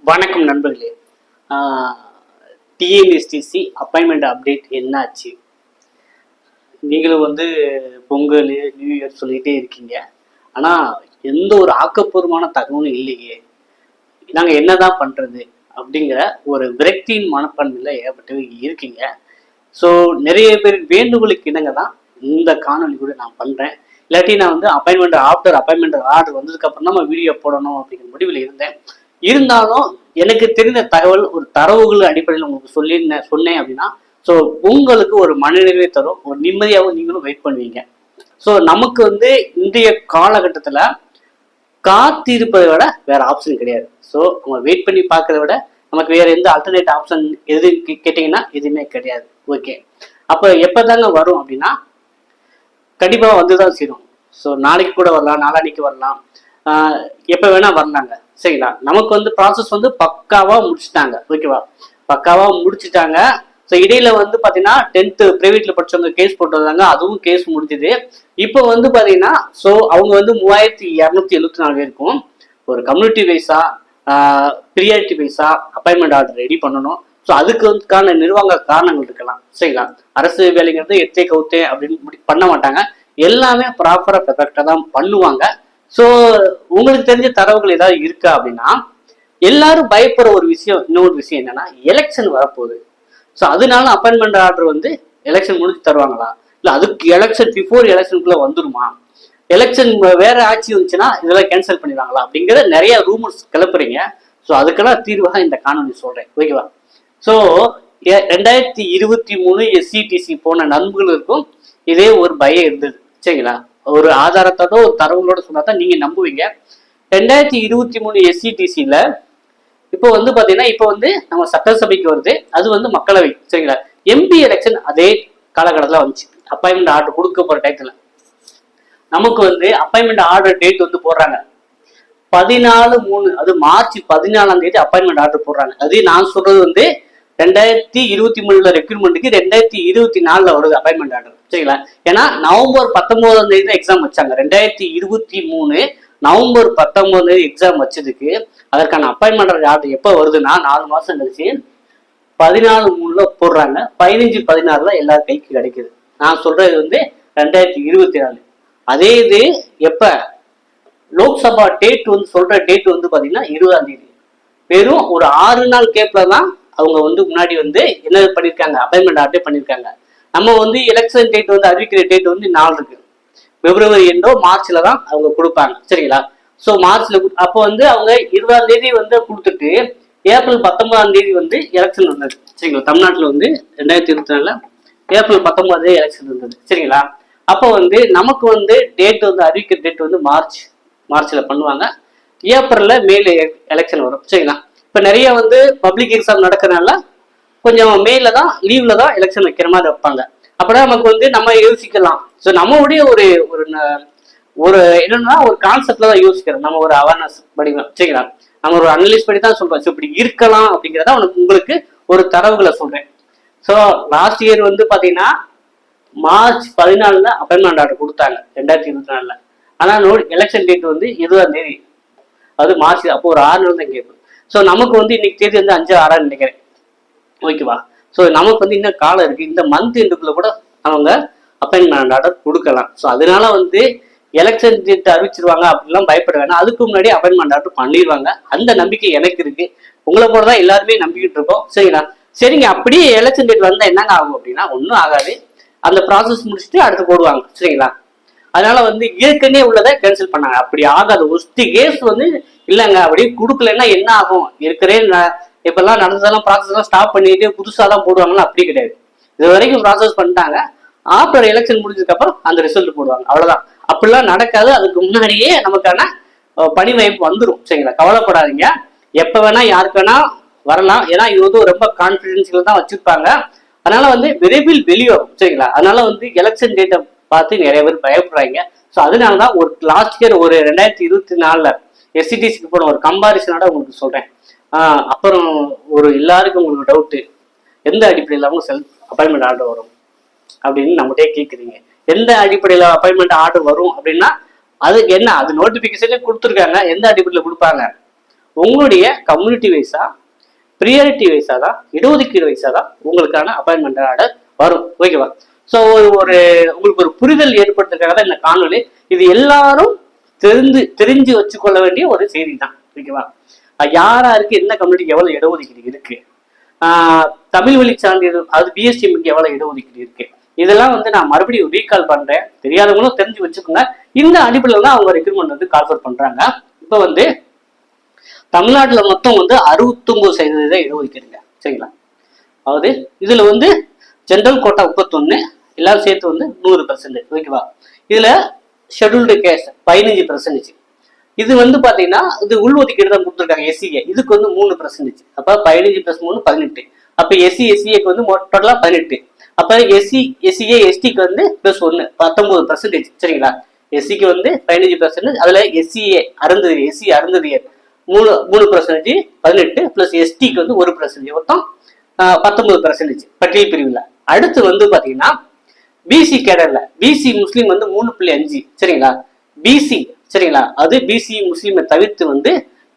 வணக்கம் நண்பர்களே. TNSTC appointment update என்னாச்சு? நீங்களும் பொங்கல் நியூ இயர் சொல்லிகிட்டே இருக்கீங்க. ஆனால் எந்த ஒரு ஆக்கப்பூர்வமான தகவலும் இல்லையே, நாங்கள் என்னதான் பண்ணுறது அப்படிங்கிற ஒரு விரக்தியின் மனப்பான்மையில் ஏற்பட்டு இருக்கீங்க. ஸோ நிறைய பேர் வேண்டுகோளுக்கு இணங்க தான் இந்த காணொலி கூட நான் பண்ணுறேன். இல்லாட்டி நான் அப்பாயின்மெண்ட் ஆர்டர் வந்ததுக்கப்புறம் தான் நம்ம வீடியோ போடணும் அப்படிங்கிற முடிவில் இருந்தேன். இருந்தாலும் எனக்கு தெரிந்த தகவல் ஒரு தரவுகள் அடிப்படையில் உங்களுக்கு சொன்னேன் அப்படின்னா, ஸோ உங்களுக்கு ஒரு மனநிறைவை தரும், ஒரு நிம்மதியாகவும் நீங்களும் வெயிட் பண்ணுவீங்க. ஸோ நமக்கு இன்றைய காலகட்டத்தில் காத்திருப்பதை விட வேற ஆப்ஷன் கிடையாது. ஸோ நம்ம வெயிட் பண்ணி பார்க்கறத விட நமக்கு வேற எந்த ஆல்டர்னேட் ஆப்ஷன் எது கேட்டிங்கன்னா எதுவுமே கிடையாது. ஓகே, அப்போ எப்போதாங்க வரும் அப்படின்னா கண்டிப்பாக வந்துதான் சேரும். ஸோ நாளைக்கு கூட வரலாம், நாளான்னைக்கு வரலாம், எப்போ வேணா வரலாங்க. சரிங்களா? நமக்கு ப்ராசஸ் பக்காவா முடிச்சுட்டாங்க. ஓகேவா? பக்காவா முடிச்சுட்டாங்க. ஸோ இடையில பார்த்தீங்கன்னா 10th பிரைவேட்ல படிச்சவங்க கேஸ் போட்டு வந்தாங்க, அதுவும் கேஸ் முடிஞ்சுது. இப்போ பார்த்தீங்கன்னா ஸோ அவங்க 3274 இருக்கும். ஒரு community wise priority wise appointment order ready பண்ணணும். ஸோ அதுக்கான நிர்வாக காரணங்கள் இருக்கலாம். சரிங்களா? அரசு வேலைங்கிறது எத்தே கவுத்தே அப்படின்னு பண்ண மாட்டாங்க. எல்லாமே ப்ராப்பரா பெர்ஃபெக்டா தான் பண்ணுவாங்க. ஸோ உங்களுக்கு தெரிஞ்ச தரவுகள் ஏதாவது இருக்கா அப்படின்னா, எல்லாரும் பயப்படுற ஒரு விஷயம், இன்னொரு விஷயம் என்னன்னா, எலெக்ஷன் வரப்போகுது. ஸோ அதனால அப்பாயின்மெண்ட் ஆர்டர் எலெக்ஷன் முடிஞ்சு தருவாங்களா, இல்லை அதுக்கு எலெக்ஷன் பிஃபோர் எலெக்ஷனுக்குள்ள வந்துருமா, எலெக்ஷன் வேற ஆட்சி வந்துச்சுன்னா இதெல்லாம் கேன்சல் பண்ணிடுவாங்களா அப்படிங்கிற நிறைய ரூமர்ஸ் கிளப்புறீங்க. ஸோ அதுக்கெல்லாம் தீர்வாக இந்த காணொலி சொல்றேன். ஓகேவா? ஸோ 2023 எஸ்சிடிசி போன நண்பர்களுக்கும் இதே ஒரு பயம் இருந்தது. சரிங்களா? ஒரு ஆதாரத்தோட ஒரு தரவுகளோட சொன்னா தான் நீங்க நம்புவீங்க. 2023 எஸ்சிடிசில இப்போ பாத்தீங்கன்னா இப்போ நம்ம சட்டசபைக்கு வருது, அது மக்களவை. சரிங்களா? எம்பி எலெக்ஷன் அதே காலகட்டத்தில் வந்துச்சு. அப்பாயின்மெண்ட் ஆர்டர் கொடுக்க போற டயத்துல நமக்கு அப்பாயின்மெண்ட் ஆர்டர் டேட் போடுறாங்க 14/3, அது மார்ச் 14ஆம் தேதி அப்பாயின்மெண்ட் ஆர்டர் போடுறாங்க. அது நான் சொல்றது 2023 ரெக்ரூட்மெண்ட்டுக்கு 2024 வருது அப்பாயின்மெண்ட் ஆர்டர். சரிங்களா? ஏன்னா நவம்பர் 19ஆம் தேதி எக்ஸாம் வச்சாங்க. 2023 நவம்பர் 19 எக்ஸாம் வச்சதுக்கு அதற்கான அப்பாயின்மெண்ட் ஆர்டர் எப்போ வருதுன்னா 4 மாசம் கழிச்சு 14/3 போடுறாங்க. 15/16 எல்லா கைக்கு கிடைக்குது. நான் சொல்றது 2024. அதே இது எப்ப லோக்சபா டேட் சொல்ற டேட் பாத்தீங்கன்னா 20ஆம் தேதி. வெறும் ஒரு 6 நாள் கேப்ல தான் அவங்க முன்னாடி என்ன பண்ணிருக்காங்க, அப்பாயின்மெண்ட் ஆர்டர் பண்ணிருக்காங்க. நம்ம எலெக்ஷன் டேட் அறிவிக்கிற டேட் 4 இருக்கு. பிப்ரவரி எண்டோ மார்ச்ல தான் அவங்க கொடுப்பாங்க. சரிங்களா? ஸோ மார்ச்ல அப்போ அவங்க 20ஆம் தேதி கொடுத்துட்டு ஏப்ரல் 19ஆம் தேதி எலெக்ஷன் வந்தது. சரிங்களா? தமிழ்நாட்டில் 2024 ஏப்ரல் 19ஆம் தேதி எலெக்ஷன் வந்தது. சரிங்களா? அப்போ நமக்கு டேட் அறிவிக்கிற டேட் மார்ச்ல பண்ணுவாங்க. ஏப்ரல்ல மேல எலெக்ஷன் வரும். சரிங்களா? இப்ப நிறைய பப்ளிக் எக்ஸாம் நடக்கிறதுனால கொஞ்சம் மேல தான் லீவ்ல தான் எலெக்ஷன் வைக்கிற மாதிரி வைப்பாங்க. அப்பதான் நமக்கு நம்ம யோசிக்கலாம். ஸோ நம்மளுடைய ஒரு ஒரு ஒரு என்னன்னா ஒரு கான்செப்ட்ல தான் யோசிக்கிறோம். நம்ம ஒரு அவேர்னஸ் படிக்கலாம். சரிங்களா? நம்ம ஒரு அனலைஸ் பண்ணி தான் சொல்றோம். ஸோ இப்படி இருக்கலாம் அப்படிங்கிறத உங்களுக்கு ஒரு தரவுகளை சொல்றேன். ஸோ லாஸ்ட் இயர் பாத்தீங்கன்னா மார்ச் 14 அப்பாயின்மெண்ட் ஆர்டர் கொடுத்தாங்க 2024. ஆனா எலெக்ஷன் டேட் 20ஆம் தேதி, அது மார்ச். அப்போ ஒரு 6 நாள் தான் கேட்போம். ஸோ நமக்கு இன்னைக்கு தேதி 5, 6 நினைக்கிறேன். ஓகேவா? ஸோ நமக்கு இன்னும் காலம் இருக்கு. இந்த மந்த் எண்டுக்குள்ள கூட அவங்க அப்பாயின்மெண்ட் ஆர்டர் கொடுக்கலாம். ஸோ அதனால எலெக்ஷன் டேட் அறிவிச்சிருவாங்க அப்படிலாம் பயப்பட வேணாம். அதுக்கு முன்னாடி அப்பாயின்மெண்ட் ஆர்டர் பண்ணிடுவாங்க. அந்த நம்பிக்கை எனக்கு இருக்கு. உங்களை போல தான் எல்லாருமே நம்பிக்கிட்டு இருக்கோம். சரிங்களா? சரிங்க. அப்படியே எலெக்ஷன் டேட் வந்தா என்னங்க ஆகும் அப்படின்னா ஒன்றும் ஆகாது. அந்த ப்ராசஸ் முடிச்சுட்டு அடுத்து போடுவாங்க. சரிங்களா? அதனால ஏற்கனவே உள்ளதை கேன்சல் பண்ணாங்க. அப்படி ஆகாது. ஒஸ்ட் கேஸ் இல்லைங்க அப்படி கொடுக்கலன்னா என்ன ஆகும், இப்பெல்லாம் நடந்ததெல்லாம் ப்ராசஸ் எல்லாம் ஸ்டாப் பண்ணிட்டு புதுசா தான் போடுவாங்கன்னா அப்படி கிடையாது. இது வரைக்கும் ப்ராசஸ் பண்ணிட்டாங்க. ஆஃப்டர் எலெக்ஷன் முடிஞ்சதுக்கு அப்புறம் அந்த ரிசல்ட் போடுவாங்க. அவ்வளவுதான். அப்படிலாம் நடக்காது. அதுக்கு முன்னாடியே நமக்கான பணி வாய்ப்பு வந்துடும். சரிங்களா? கவலைப்படாதீங்க. எப்ப வேணா யாருக்கு வேணா வரலாம். ஏன்னா இது ரொம்ப கான்பிடென்சியல் தான் வச்சிருப்பாங்க. அதனால விரைவில் வெளிவரும். சரிங்களா? அதனால எலெக்ஷன் டேட்டை பார்த்து நிறைய பேர் பயப்படுறாங்க. ஸோ அதனாலதான் ஒரு லாஸ்ட் இயர் ஒரு 2024 எஸ்சிடிசிக்கு போன ஒரு கம்பாரிசனோட உங்களுக்கு சொல்றேன். அப்புறம் ஒரு எல்லாருக்கும் உங்களுக்கு டவுட்டு, எந்த அடிப்படையில் அவங்க செல்ஃப் அப்பாயின்மெண்ட் ஆர்டர் வரும் அப்படின்னு நம்மகிட்டே கேட்குறீங்க. எந்த அடிப்படையில் அப்பாயின்மெண்ட் ஆர்டர் வரும் அப்படின்னா அதுக்கு என்ன, அது நோட்டிபிகேஷன்லேயே கொடுத்துருக்காங்க. எந்த அடிப்படையில் கொடுப்பாங்க, உங்களுடைய கம்யூனிட்டி வைஸா ப்ரியாரிட்டி வைஸா தான் இடஒதுக்கீடு வைஸா தான் உங்களுக்கான அப்பாயின்மெண்ட் ஆர்டர் வரும். ஓகேவா? ஸோ ஒரு உங்களுக்கு ஒரு புரிதல் ஏற்படுத்துறதுக்காக தான் இந்த காணொலி. இது எல்லாரும் தெரிஞ்சு வச்சுக்கொள்ள வேண்டிய ஒரு செய்தி தான். ஓகேவா? யாராருக்கு என்ன கம்யூனிட்டிக்கு எவ்வளவு இடஒதுக்கீடு இருக்கு, தமிழ் வழி சான்றிதழ் அது பிஎஸ்டிஎம்க்கு எவ்வளவு இடஒதுக்கீடு இருக்கு, இதெல்லாம் நான் மறுபடியும் ரீகால் பண்றேன். தெரியாதவங்களும் தெரிஞ்சு வச்சுக்கோங்க. இந்த அடிப்படையில் தான் அவங்க ரெக்ரூட்மெண்ட் கால்ஃபர் பண்றாங்க. இப்போ தமிழ்நாட்டுல மொத்தம் 69% இடஒதுக்கீடுங்க. சரிங்களா? அதாவது இதுல ஜெனரல் கோட்டா 31, எல்லாரும் சேர்த்து 100%. ஓகேவா? இதுல ஷெட்யூல்டு கேஸ்ட் 15%. இது பாத்தீங்கன்னா இது உள்ஒதுக்கீடு தான் கொடுத்துருக்காங்க. எஸ்சிஏ இதுக்கு 3%. அப்ப 15 + 3 18. அப்ப எஸ்சி எஸ்சிஏக்கு டோட்டலா 18. அப்ப எஸ்சி எஸ்சிஏ எஸ்டிக்கு +1 19%. சரிங்களா? எஸ்சிக்கு 15%. அதுல எஸ்சிஏ அருந்ததியர் எஸ்சி அருந்ததியர் 3% 18 + எஸ்டிக்கு 1%. மொத்தம் 19% பட்டியல் பிரிவுல. அடுத்து பாத்தீங்கன்னா பிசி கேடர்ல பிசி முஸ்லீம் 3.5. சரிங்களா? பிசி சரிங்களா, அது பிசி முஸ்லீமை தவிர்த்து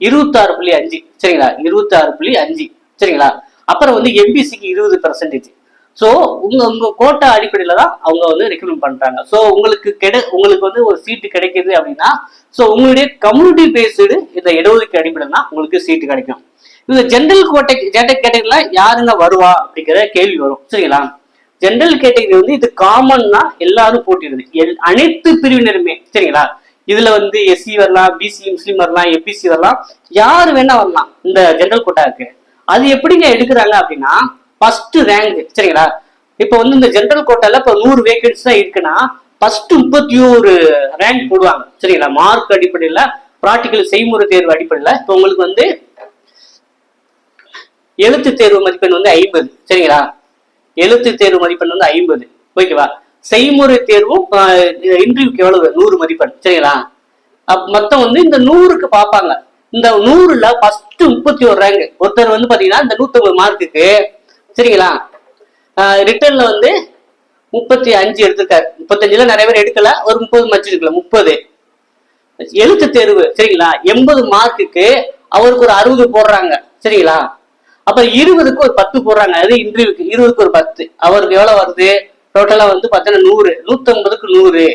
26.5. சரிங்களா? 26.5. சரிங்களா? அப்புறம் எம்பிசிக்கு 20%. ஸோ உங்க கோட்டா அடிப்படையில தான் அவங்க ரெக்ரூட் பண்றாங்க. ஸோ உங்களுக்கு ஒரு சீட்டு கிடைக்குது அப்படின்னா ஸோ உங்களுடைய கம்யூனிட்டி பேஸ்டு இந்த இடஒதுக்கீடு அடிப்படையில் தான் உங்களுக்கு சீட்டு கிடைக்கும். இந்த ஜென்ரல் கேட்டகரியில யாருங்க வருவா அப்படிங்கிற கேள்வி வரும். சரிங்களா? ஜென்ரல் கேட்டகரி இது காமன்னா எல்லாரும் போட்டிடுது, அனைத்து பிரிவினருமே. சரிங்களா? இதுல எஸ்சி வரலாம், பிசி முஸ்லீம் வரலாம், எம்பிசி வரலாம், யாரு வேணா வரலாம் இந்த ஜெனரல் கோட்டாவுக்கு. அது எப்படிங்க எடுக்கிறாங்க அப்படின்னா ஃபர்ஸ்ட் ரேங்க். சரிங்களா? இப்போ இந்த ஜெனரல் கோட்டால இப்போ 100 வேகன்சி தான் இருக்குன்னா ஃபர்ஸ்ட் 31 ரேங்க் போடுவாங்க. சரிங்களா? மார்க் அடிப்படையில, பிராக்டிகல் செய்முறை தேர்வு அடிப்படையில இப்போ உங்களுக்கு எழுத்து தேர்வு மதிப்பெண் 50. சரிங்களா? எழுத்து தேர்வு மதிப்பெண் 50. ஓகேவா? செய்முறை தேர்வும் இன்டர்வியூக்கு எவ்வளவு 100 மதிப்பெண். சரிங்களா? மொத்தம் இந்த 100க்கு பார்ப்பாங்க. இந்த 100ல ஃபர்ஸ்ட் 31 ரேங்க் ஒருத்தர் பாத்தீங்கன்னா இந்த 150 மார்க்குக்கு சரிங்களா ரிட்டர்ன்ல 35 எடுத்திருக்காரு. 35ல நிறைய பேர் எடுக்கல, ஒரு 30 மச்சு எடுக்கல, 30. எழுத்து தேர்வு சரிங்களா 80 மார்க்குக்கு அவருக்கு ஒரு 60 போடுறாங்க. சரிங்களா? அப்ப 20க்கு ஒரு 10 போடுறாங்க. அது இன்டர்வியூக்கு 20க்கு ஒரு 10. அவருக்கு எவ்வளவு வருது டோட்டலா பாத்தீங்கன்னா 100. 150க்கு 100,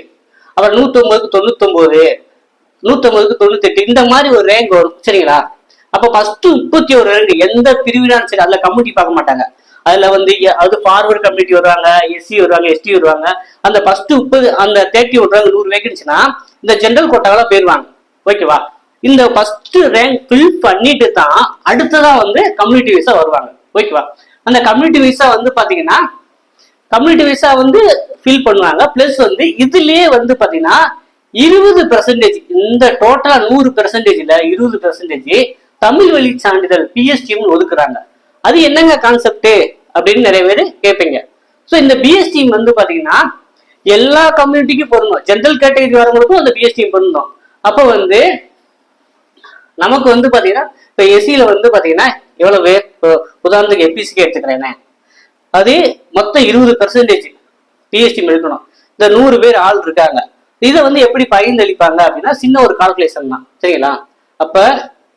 அப்புறம் 150க்கு 99, 150க்கு 98. இந்த மாதிரி ஒரு ரேங்க் வரும். சரிங்களா? அப்ப ஃபர்ஸ்ட் 31 ரேங்க் எந்த பிரிவினாலும் சரி அதுல கம்யூனிட்டி பார்க்க மாட்டாங்க. அதுல அது ஃபார்வர்ட் கம்யூனிட்டி வருவாங்க, எஸ்சி வருவாங்க, எஸ்டி வருவாங்க. அந்த ஃபர்ஸ்ட் 30 அந்த 31 ரேங்க் 100 வேகன்சினா இந்த ஜெனரல் கோட்டாவில போயிருவாங்க. ஓகேவா? இந்த ஃபர்ஸ்ட் ரேங்க் ஃபில் பண்ணிட்டு தான் அடுத்ததா கம்யூனிட்டி வைஸா வருவாங்க. ஓகேவா? அந்த கம்யூனிட்டி வைஸா பாத்தீங்கன்னா கம்யூனிட்டி வைஸா ஃபில் பண்ணுவாங்க. பிளஸ் இதுலயே பாத்தீங்கன்னா 20% இந்த டோட்டலா 100%ல 20% தமிழ் வழி சான்றிதழ் பிஎஸ்டிஎம் ஒதுக்குறாங்க. அது என்னங்க கான்செப்ட் அப்படின்னு நிறைய பேர் கேட்பீங்க. ஸோ இந்த பிஎஸ்டிஎம் பாத்தீங்கன்னா எல்லா கம்யூனிட்டிக்கும் பொருந்தும். ஜெனரல் கேட்டகரி வரவங்களுக்கும் அந்த பிஎஸ்டிஎம் பொருந்தும். அப்போ நமக்கு பாத்தீங்கன்னா இப்ப எஸ்சியில பாத்தீங்கன்னா எவ்வளவு, உதாரணத்துக்கு எம்பிசிக்கு எடுத்துக்கிறேனே, அது மொத்தம் 20% பிஎஸ்டிஎம் எடுக்கணும். இந்த 100 பேர் ஆள் இருக்காங்க. இதை எப்படி பகிர்ந்தளிப்பாங்க அப்படின்னா சின்ன ஒரு கால்குலேஷன் தான். சரிங்களா? அப்ப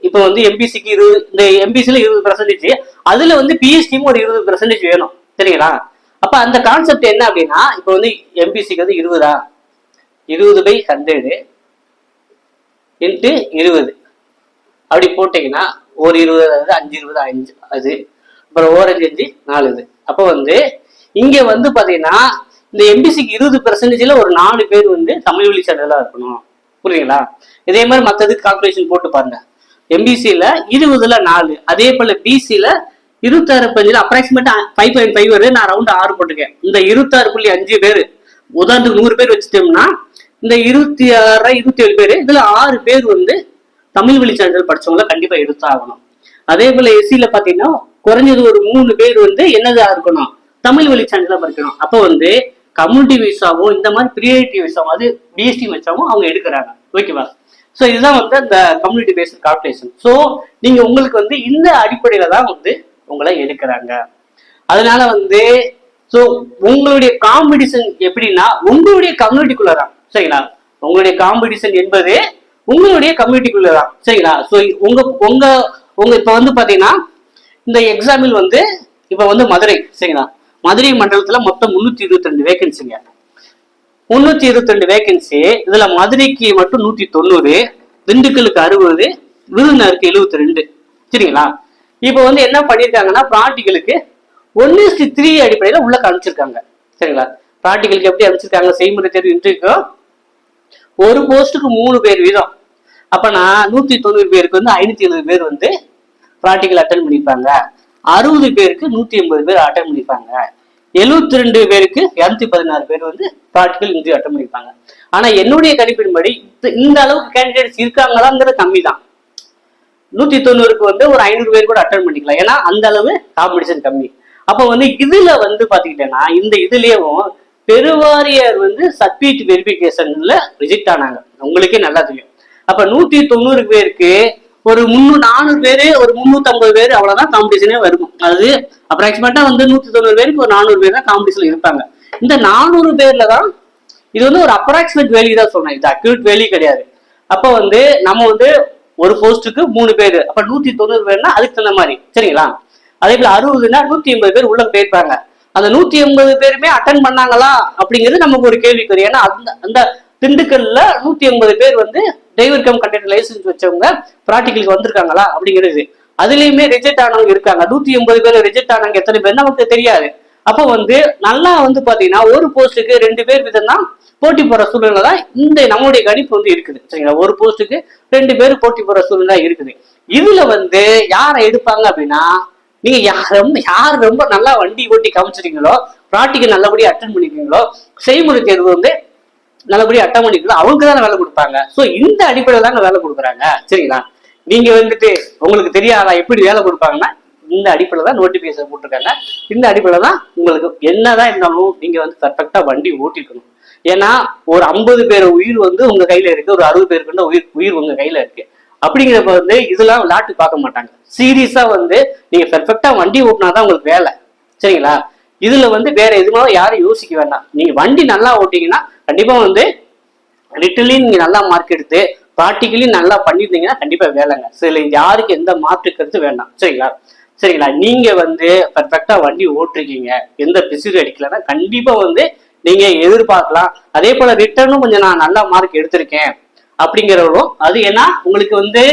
இப்ப எம்பிசிக்கு 20, இந்த எம்பிசில 20%, அதுல பிஎஸ்டியும் ஒரு 20% வேணும். சரிங்களா? அப்ப அந்த கான்செப்ட் என்ன அப்படின்னா இப்ப எம்பிசிக்கு 20 20/100 × 20 அப்படி போட்டீங்கன்னா ஒரு 20, அதாவது 5 20 5 அது, அப்புறம் ஓரஞ்சு 5 4 இது. அப்போ இங்க பாத்தீங்கன்னா இந்த எம்பிசிக்கு 20%ல ஒரு 4 பேர் தமிழ் வழி சான்றிதழா இருக்கணும். புரியுதுங்களா? இதே மாதிரி மற்றதுக்கு கால்குலேஷன் போட்டு பாருங்க. எம்பிசில 20ல 4, அதே போல பிசில 26.5 அப்ராக்சிமேட்டா 5.5 வருது. நான் ரவுண்ட் 6 போட்டுக்கேன். இந்த 26.5 பேர் உதாரணத்துக்கு 100 பேர் வச்சுட்டோம்னா இந்த 26 27 பேர், இதுல 6 பேர் தமிழ் வழி சான்றிதழ் படிச்சவங்கள கண்டிப்பா எடுத்தாகணும். அதே போல எஸ்சியில பாத்தீங்கன்னா குறைஞ்சது ஒரு 3 பேர் என்னதா இருக்கணும், தமிழ் வழி சான்றிதழ் படிக்கணும். அப்போ கம்யூனிட்டி வைஸாவும் இந்த மாதிரி ப்ரியாரிட்டி வைஸாவும் அது பிஎஸ்டி வைஸாவும் அவங்க எடுக்கிறாங்க. ஓகேவா? ஸோ இதுதான் அந்த கம்யூனிட்டி பேஸ்ட் கால்குலேஷன். ஸோ நீங்க உங்களுக்கு இந்த அடிப்படையில தான் உங்களை எடுக்கிறாங்க. அதனால ஸோ உங்களுடைய காம்படிஷன் எப்படின்னா உங்களுடைய கம்யூனிட்டிக்குள்ளதான். சரிங்களா? உங்களுடைய காம்படிஷன் என்பது உங்களுடைய கம்யூனிட்டிக்குள்ளதான். சரிங்களா? ஸோ உங்க உங்க உங்க இப்ப வந்து பாத்தீங்கன்னா இந்த எக்ஸாம்பிள் வந்து இப்ப வந்து மதுரை. சரிங்களா? மதுரை மண்டலத்துல மொத்தம் 322 வேகன்சிங்க. 322 வேகன்சி. இதுல மதுரைக்கு மட்டும் 190, திண்டுக்கலுக்கு 60, விருதுநகருக்கு 72. சரிங்களா? இப்ப வந்து என்ன பண்ணிருக்காங்கன்னா பிராக்டிகலுக்கு 1:3 அடிப்படையில உள்ள அனுப்பிச்சிருக்காங்க. சரிங்களா? பிராக்டிகலுக்கு எப்படி அனுப்பிச்சிருக்காங்க? செய்முறை தேர்வு இன்றைக்கு ஒரு போஸ்டுக்கு 3 பேர் வீதம். அப்பனா 190 பேருக்கு வந்து 570 பேர் வந்து பிராக்டிகல் அட்டன் பண்ணிருப்பாங்க. 60 பேருக்கு 180 பேர் அட்டன் பண்ணிருப்பாங்க. 72 பேருக்கு 216 பேர் வந்து பிராக்டிகல் இன்டர்வியூ அட்டன் பண்ணிருப்பாங்க. ஆனா என்னுடைய கணிப்பின்படி இந்த அளவுக்கு கேண்டிடேட்ஸ் இருக்காங்களாங்கிறது கம்மி தான். 190க்கு வந்து ஒரு 500 பேர் கூட அட்டன் பண்ணிக்கலாம். ஏன்னா அந்த அளவு காம்படிஷன் கம்மி. அப்ப வந்து இதுல வந்து பாத்துக்கிட்டேன்னா இந்த இதுலயும் பெருவாரியார் வந்து சர்டிபிகேட் வெரிபிகேஷன்ல ரிஜெக்ட் ஆனாங்க. உங்களுக்கே நல்லா தெரியும். அப்ப 190 பேருக்கு ஒரு 400 பேரு, ஒரு 350 பேர் அவ்வளவுதான் காம்படிஷனே வரும். அது அப்ராக்சிமேட்டா வந்து 190 பேருக்கு ஒரு 400 பேர் தான் காம்படிஷன்ல இருப்பாங்க. இந்த 400 பேர்ல தான் இது வந்து ஒரு அப்ராக்சிமேட் வேல்யூ தான் சொன்னேன். இது அக்யூரேட் வேல்யூ கிடையாது. அப்ப வந்து நம்ம வந்து ஒரு போஸ்ட்டுக்கு 3 பேர், அப்ப 190 பேர்னா அதுக்கு தகுந்த மாதிரி. சரிங்களா? அதே போல 60னா 180 பேர் உள்ள போயிருப்பாங்க. அந்த 180 பேருமே அட்டன் பண்ணாங்களா அப்படிங்கிறது நமக்கு ஒரு கேள்விக்குறி. ஏன்னா அந்த அந்த திண்டுக்கல்ல 180 பேர் வந்து டிரைவர் கம் கண்டக்டர் லைசன்ஸ் வச்சவங்க பிராக்டிகலுக்கு வந்திருக்காங்களா அப்படிங்கிறது. அதுலயுமே ரிஜெக்ட் ஆனவங்க இருக்காங்க. 180 பேர் ரிஜெக்ட் ஆனவங்க எத்தனை பேர் நமக்கு தெரியாது. அப்ப வந்து நல்லா வந்து பாத்தீங்கன்னா ஒரு போஸ்ட்டுக்கு 2 பேர் விதம் தான் போட்டி போற சூழ்நிலை தான் இந்த நம்மளுடைய கணிப்பு வந்து இருக்குது. சரிங்களா? ஒரு போஸ்ட்டுக்கு 2 பேர் போட்டி போற சூழ்நிலை இருக்குது. இதுல வந்து யாரை எடுப்பாங்க அப்படின்னா, நீங்க யார் ரொம்ப நல்லா வண்டி ஓட்டி காமிச்சிருக்கீங்களோ, பிராக்டிகல் நல்லபடியா அட்டன் பண்ணிருக்கீங்களோ, செய்முறை தேர்வு வந்து நல்லபடியா அட்டன் பண்ணிருக்கீங்களோ அவங்க தானே வேலை கொடுப்பாங்க. சோ இந்த அடிப்படையில் தாங்க வேலை கொடுக்குறாங்க. சரிங்களா? நீங்க வந்துட்டு உங்களுக்கு தெரியாதா எப்படி வேலை கொடுப்பாங்கன்னா இந்த அடிப்படையில் தான் நோட்டிபிகேஷன் போட்டிருக்காங்க. இந்த அடிப்படையில் தான் உங்களுக்கு என்னதான் இருந்தாலும் நீங்க வந்து பர்ஃபெக்டா வண்டி ஓட்டிருக்கணும். ஏன்னா ஒரு 50 பேர் உயிர் வந்து உங்க கையில இருக்கு, ஒரு 60 பேருக்கு உயிர் உங்க கையில இருக்கு. அப்படிங்கிறப்ப வந்து இதெல்லாம் விளையாட்டு பார்க்க மாட்டாங்க. சீரியஸா வந்து நீங்க பெர்ஃபெக்டா வண்டி ஓட்டினாதான் உங்களுக்கு வேலை. சரிங்களா? இதுல வந்து வேற எதுவுமே யாரும் யோசிக்க வேண்டாம். நீங்க வண்டி நல்லா ஓட்டிங்கன்னா கண்டிப்பா வந்து ரிட்டன்லி நீங்க நல்லா மார்க் எடுத்து ப்ராக்டிகலி நல்லா பண்ணிருந்தீங்கன்னா கண்டிப்பா வேலைங்க. சரி, யாருக்கு எந்த மாற்று கருத்து வேண்டாம். சரிங்களா? சரிங்களா? நீங்க வந்து பெர்ஃபெக்டா வண்டி ஓட்டிருக்கீங்க, எந்த பிசிறு அடிக்கலன்னா கண்டிப்பா வந்து நீங்க எதிர்பார்க்கலாம். அதே போல ரிட்டர்னும் கொஞ்சம் நான் நல்லா மார்க் எடுத்திருக்கேன் அப்படிங்கிறவரும் அது. ஏன்னா உங்களுக்கு வந்து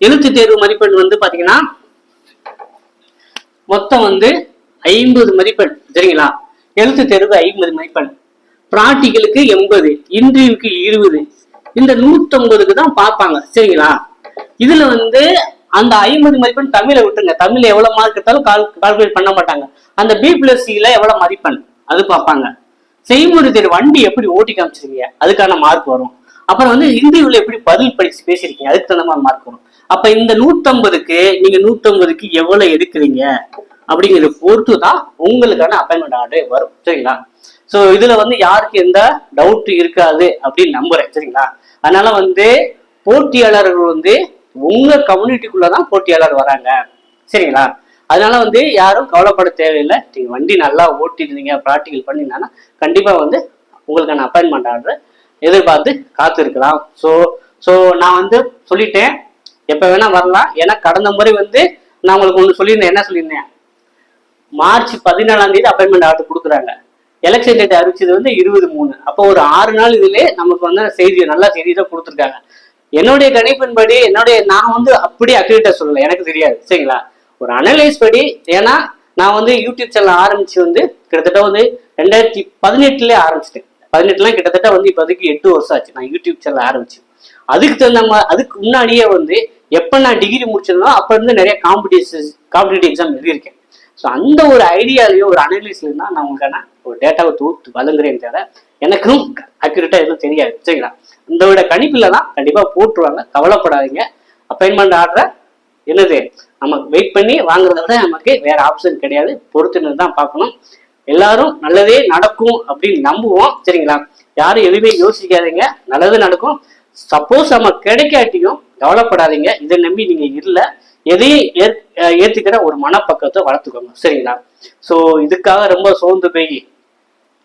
எழுத்து தேர்வு மதிப்பெண் வந்து பாத்தீங்கன்னா மொத்தம் வந்து 50 மதிப்பெண். சரிங்களா? எழுத்து தேர்வுக்கு 50 மதிப்பெண், பிராக்டிகலுக்கு 80, இன்டர்வியூக்கு 20, இந்த 150க்கு தான் பார்ப்பாங்க. சரிங்களா? இதுல வந்து அந்த 50 மதிப்பெண் தமிழை விட்டுருங்க. தமிழ்ல எவ்வளவு மார்க் எடுத்தாலும் கால்குலேட் பண்ண மாட்டாங்க. அந்த B+C எவ்வளவு மதிப்பெண் அது பார்ப்பாங்க. செய்முறை தேர்வு வண்டி எப்படி ஓட்டி காமிச்சிருக்கீங்க அதுக்கான மார்க் வரும். அப்புறம் வந்து இந்தியாவில் எப்படி பதில் படிச்சு பேசியிருக்கீங்க அதுக்கு தகுந்த மாதிரி மார்க் வரும். அப்ப இந்த 150க்கு நீங்க 150க்கு எவ்வளவு எடுக்கிறீங்க அப்படிங்கிறத பொறுத்து தான் உங்களுக்கான அப்பாயின்மெண்ட் ஆர்டர் வரும். சரிங்களா? சோ இதுல வந்து யாருக்கு எந்த டவுட் இருக்காது அப்படின்னு நம்புறேன். சரிங்களா? அதனால வந்து போட்டியாளர்கள் வந்து உங்க கம்யூனிட்டிக்குள்ளதான் போட்டியாளர் வராங்க. சரிங்களா? அதனால வந்து யாரும் கவலைப்பட தேவையில்லை. நீங்க வண்டி நல்லா ஓட்டிருந்தீங்க, ப்ராக்டிகல் பண்ணிருந்தா கண்டிப்பா வந்து உங்களுக்கான அப்பாயின்மெண்ட் ஆர்டர் எதிர்பார்த்து காத்து இருக்கலாம். ஸோ நான் வந்து சொல்லிட்டேன், எப்ப வேணா வரலாம். ஏன்னா கடந்த முறை வந்து நான் உங்களுக்கு ஒண்ணு சொல்லியிருந்தேன். என்ன சொல்லியிருந்தேன்? மார்ச் 14 அப்பாயின்மெண்ட் ஆர்டர் கொடுக்குறாங்க. எலெக்ஷன் டேட் அறிவிச்சது வந்து 23. அப்போ ஒரு 6 நாள் இதுல நமக்கு வந்து செய்தி நல்ல செய்தி தான் கொடுத்துருக்காங்க. என்னுடைய கணிப்பின்படி நான் வந்து அப்படியே அக்யூரேட்டா சொல்லல, எனக்கு தெரியாது. சரிங்களா? ஒரு அனலைஸ் படி. ஏன்னா நான் வந்து யூடியூப் சேனல் ஆரம்பிச்சு வந்து கிட்டத்தட்ட வந்து 2018 ஆரம்பிச்சிட்டேன். 18 கிட்டத்தட்ட வந்து இப்போதைக்கு 8 வருஷம் ஆச்சு நான் யூடியூப் சேனல் ஆரம்பிச்சு. அதுக்கு தகுந்த அதுக்கு முன்னாடியே வந்து எப்ப நான் டிகிரி முடிச்சிருந்தோம் அப்ப இருந்து நிறைய காம்படிட்டிவ் எக்ஸாம் எழுதியிருக்கேன். ஸோ அந்த ஒரு ஐடியாலையோ ஒரு அனலிஸ்ல தான் நான் உங்களுக்கான ஒரு டேட்டாவை தொகுத்து வழங்குறேன். தவிர எனக்கும் அக்யூரேட்டா எதுவும் தெரியாது. சரிங்களா? இந்த விட கணிப்புல தான் கண்டிப்பா போட்டுருவாங்க, கவலைப்படாதீங்க. அப்பாயின்மெண்ட் ஆர்டரை என்னது நமக்கு வெயிட் பண்ணி வாங்குறத விட நமக்கு வேற ஆப்ஷன் கிடையாது. பொறுத்துன்னு தான் பார்க்கணும். எல்லாரும் நல்லதே நடக்கும் அப்படின்னு நம்புவோம். சரிங்களா? யாரும் எதுவுமே யோசிக்காதீங்க, நல்லது நடக்கும். சப்போஸ் நம்ம கிடைக்காட்டியும் கவலைப்படாதீங்க. இதை நம்பி நீங்க இல்லை, எதையும் ஏத்துக்கிற ஒரு மனப்பக்கத்தை வளர்த்துக்கோங்க. சரிங்களா? சோ இதுக்காக ரொம்ப சோர்ந்து போய்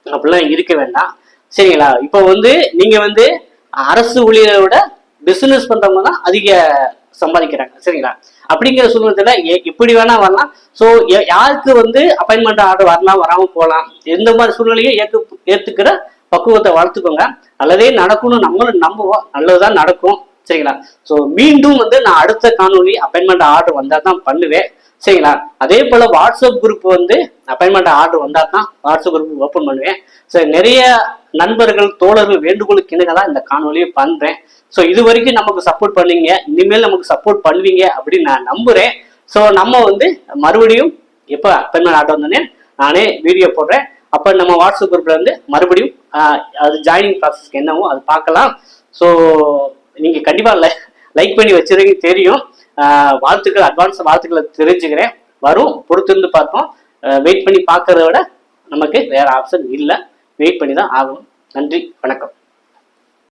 அப்படிலாம் இருக்க வேண்டாம். சரிங்களா? இப்போ வந்து நீங்க வந்து அரசு ஊழியரை விட பிசினஸ் பண்றவங்க தான் அதிக சம்பாதிக்கிறாங்க. சரிங்களா? அப்படிங்கிற சூழ்நிலையில இப்படி வேணா வரலாம். ஸோ யாருக்கு வந்து அப்பாயின்மெண்ட் ஆர்டர் வரலாம், வராம போகலாம், எந்த மாதிரி சூழ்நிலையும் ஏத்துக்கிற பக்குவத்தை வளர்த்துக்கோங்க. நல்லதே நடக்கும்னு நம்மளும் நம்புவோம், நல்லதுதான் நடக்கும். சரிங்களா? ஸோ மீண்டும் வந்து நான் அடுத்த காணொலி அப்பாயின்மெண்ட் ஆர்டர் வந்தா தான் பண்ணுவேன். சரிங்களா? அதே போல வாட்ஸ்அப் குரூப் வந்து அப்பாயின்மெண்ட் ஆர்டர் வந்தா தான் வாட்ஸ்அப் குரூப் ஓப்பன் பண்ணுவேன். சரி, நிறைய நண்பர்கள் தோழர்கள் வேண்டுகோளுக்கு இணங்க தான் இந்த காணொலியை பண்றேன். ஸோ இது வரைக்கும் நமக்கு சப்போர்ட் பண்ணீங்க, இனிமேல் நமக்கு சப்போர்ட் பண்ணுவீங்க அப்படின்னு நான் நம்புறேன். ஸோ நம்ம வந்து மறுபடியும் எப்போ அப்பாயின்மெண்ட் ஆர்டர் வந்தோடனே நானே வீடியோ போடுறேன். அப்போ நம்ம வாட்ஸ்அப் குரூப்ல வந்து மறுபடியும் அது ஜாயினிங் ப்ராசஸ்க்கு என்னவோ அது பார்க்கலாம். ஸோ நீங்க கண்டிப்பா லைக் பண்ணி வச்சிருக்கீங்க தெரியும். வாழ்த்துக்கள், அட்வான்ஸ் வாழ்த்துக்களை தெரிஞ்சுக்கிறேன். வரும், பொறுத்திருந்து பார்ப்போம். வெயிட் பண்ணி பார்க்கறத விட நமக்கு வேற ஆப்ஷன் இல்லை, வெயிட் பண்ணி தான் ஆகணும். நன்றி, வணக்கம்.